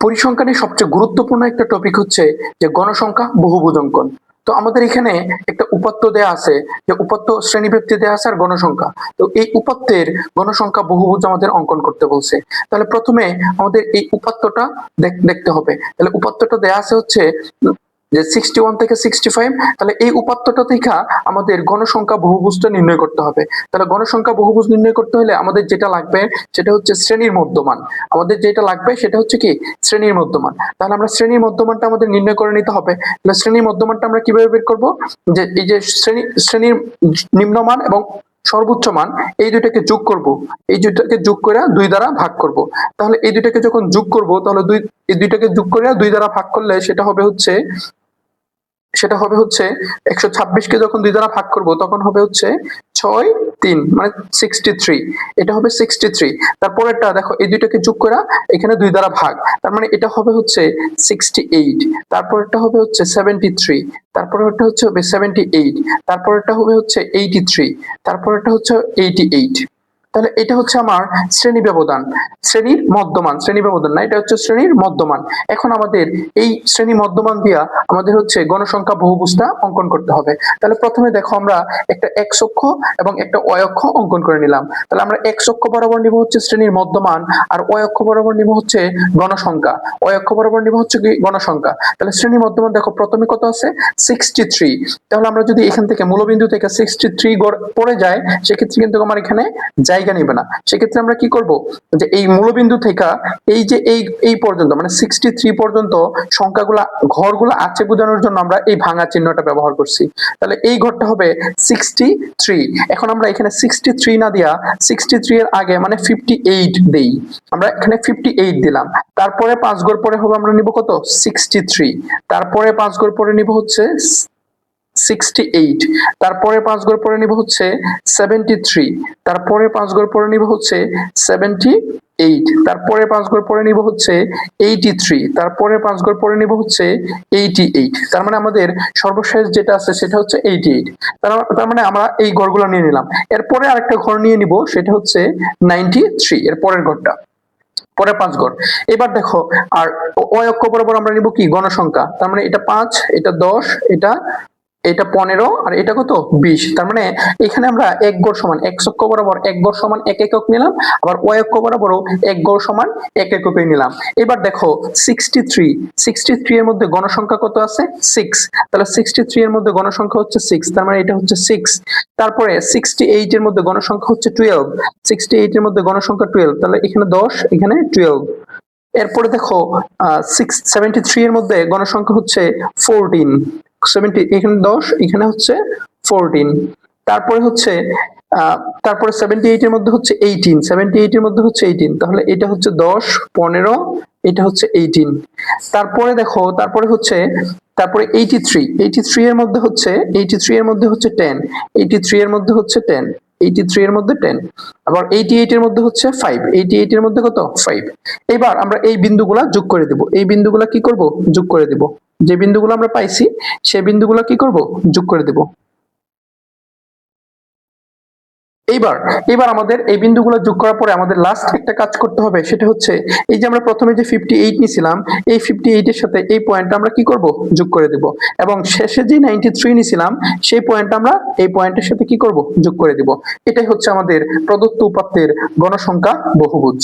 পরিসংখ্যানের সবচেয়ে গুরুত্বপূর্ণ একটা টপিক হচ্ছে যে গণসংখ্যা বহুভুজ অঙ্কন। তো আমাদের এখানে একটা উপাত্ত দেয়া আছে, যে উপাত্ত শ্রেণীব্যাপ্তি দেয়া আছে আর গণসংখ্যা। তো এই উপাত্তের গণসংখ্যা বহুভুজ আমাদের অঙ্কন করতে বলছে। তাহলে প্রথমে আমাদের এই উপাত্তটা দেখতে হবে। তাহলে উপাত্তটা দেয়া আছে হচ্ছে যে 61 থেকে 65। তাহলে এই উপাত্তটা থেকে আমাদের গণসংখ্যা বহুভুজটা নির্ণয় করতে হবে। তাহলে গণসংখ্যা বহুভুজ নির্ণয় করতে হলে আমাদের যেটা লাগবে সেটা হচ্ছে শ্রেণীর মধ্যমান। আমাদের যেটা লাগবে সেটা হচ্ছে কি শ্রেণীর মধ্যমান। তাহলে আমরা শ্রেণীর মধ্যমানটা আমাদের নির্ণয় করে নিতে হবে। তাহলে শ্রেণীর মধ্যমানটা আমরা কিভাবে বের করব? যে এই যে শ্রেণীর নিম্নমান এবং সর্বোচ্চ মান, এই দুইটাকে যোগ করব। এই দুইটাকে যোগ করে 2 দ্বারা ভাগ করব। তাহলে এই দুইটাকে যখন যোগ করব, তাহলে এই দুইটাকে যোগ করে 2 দ্বারা ভাগ করলে সেটা হবে হচ্ছে 126 কে যখন 2 দ্বারা ভাগ করব তখন হবে হচ্ছে 6 3 মানে 63। এটা হবে 63। তারপরেরটা দেখো, এই দুইটাকে যোগ করে এখানে 2 দ্বারা ভাগ, তার মানে এটা হবে হচ্ছে 68। তারপরেরটা হবে হচ্ছে 73। তারপরেরটা হচ্ছে 78। তারপরেরটা হবে হচ্ছে 83। তারপরেরটা হচ্ছে 88। তাহলে এটা হচ্ছে আমার শ্রেণী ব্যবধান, শ্রেণীর মধ্যমান, শ্রেণী ব্যবধান না, এটা হচ্ছে শ্রেণীর মধ্যমান। এখন আমাদের এই শ্রেণী মধ্যমান দিয়া আমাদের হচ্ছে গণসংখ্যা বহুভুজটা অঙ্কন করতে হবে। তাহলে প্রথমে দেখো, আমরা একটা এক্স অক্ষ এবং একটা ওয়াই অক্ষ অঙ্কন করে নিলাম। তাহলে আমরা এক্স অক্ষ বরাবর নিব হচ্ছে শ্রেণীর মধ্যমান, আর ওয়াই অক্ষ বরাবর নিব হচ্ছে গণসংখ্যা। ওয়াই অক্ষ বরাবর নিব হচ্ছে কি গণসংখ্যা। তাহলে শ্রেণী মধ্যমান দেখো প্রথমে কত আছে? 63। তাহলে আমরা যদি এখান থেকে মূলবিন্দু থেকে 63 পড়ে যায়, সেক্ষেত্রে কিন্তু আমার এখানে জায়গা নেবে না। সেক্ষেত্রে আমরা কি করব, যে এই মূলবিন্দু থেকে এই যে এই পর্যন্ত মানে 63 পর্যন্ত সংখ্যাগুলা ঘরগুলো আছে বোঝানোর জন্য আমরা এই ভাঙা চিহ্নটা ব্যবহার করছি। তাহলে এই ঘরটা হবে 63। এখন আমরা এখানে 63 না দিয়া 63 এর আগে মানে 58 দেই। আমরা এখানে 58 দিলাম। তারপরে 5 ঘর পরে হবে, আমরা নিব কত? 63। তারপরে 5 ঘর পরে নিব হচ্ছে 68। তারপরে 5 ঘর পরে নিব হচ্ছে 73। তারপরে 5 ঘর পরে নিব হচ্ছে 78। তারপরে 5 ঘর পরে নিব হচ্ছে 83। তারপরে 5 ঘর পরে নিব হচ্ছে 88। তার মানে আমাদের সর্বশেষ যেটা আছে সেটা হচ্ছে 88। তার মানে আমরা এই ঘরগুলো নিয়ে নিলাম। এরপরে আরেকটা ঘর নিয়ে নিব, সেটা হচ্ছে 93, এর পরের ঘরটা, পরে 5 ঘর। এবার দেখো, আর ওই অক্ষ বরাবর আমরা নিব কি গণসংখ্যা। তার মানে এটা 5, এটা 10, এটা 15, আর এটা কত? 20। তার মানে এখানে আমরা এক গড় সমান, এক্স অক্ষ বরাবর এক গড় সমান 1 একক নিলাম, আবার ওয়াই অক্ষ বরাবরও এক গড় সমান 1 এককে নিলাম। এবার দেখো 63 এর মধ্যে গণসংখ্যা কত আছে? 6। তাহলে 63 এর মধ্যে গণসংখ্যা হচ্ছে 6, তার মানে এটা হচ্ছে 6। তারপরে 68 এর মধ্যে গণসংখ্যা হচ্ছে 12। 68 এর মধ্যে গণসংখ্যা 12, তাহলে এখানে 10, এখানে 12। এরপরে দেখো 73 এর মধ্যে গণসংখ্যা হচ্ছে 14। 70, এখানে 10, এখানে হচ্ছে 14। তারপরে হচ্ছে 78 এর মধ্যে হচ্ছে 18। 78 এর মধ্যে হচ্ছে 18, তাহলে এটা হচ্ছে 10, 15, এটা হচ্ছে 18। তারপরে দেখো, তারপরে 83 এর মধ্যে হচ্ছে 10। 83 এর মধ্যে হচ্ছে 10। 83 এর মধ্যে 10। আবার 88 এর মধ্যে হচ্ছে 5। 88 এর মধ্যে কত? 5। এবার আমরা এই বিন্দুগুলা যোগ করে দেব। এই বিন্দুগুলা কি করব? যোগ করে দেব। যে বিন্দুগুলো আমরা পাইছি সেই বিন্দুগুলো কি করব? যোগ করে দেব। এবার আমাদের এই বিন্দুগুলো যোগ করার পরে আমাদের লাস্ট একটা কাজ করতে হবে, সেটা হচ্ছে এই যে আমরা প্রথমে যে 58 নিছিলাম, এই 58 এর সাথে এই পয়েন্টটা আমরা কি করব? যোগ করে দেব। এবং শেষে যে 93 নিছিলাম সেই পয়েন্টটা আমরা এই পয়েন্টের সাথে কি করব? যোগ করে দেব। এটাই হচ্ছে আমাদের প্রদত্ত উপাত্তের গণসংখ্যা বহুভুজ।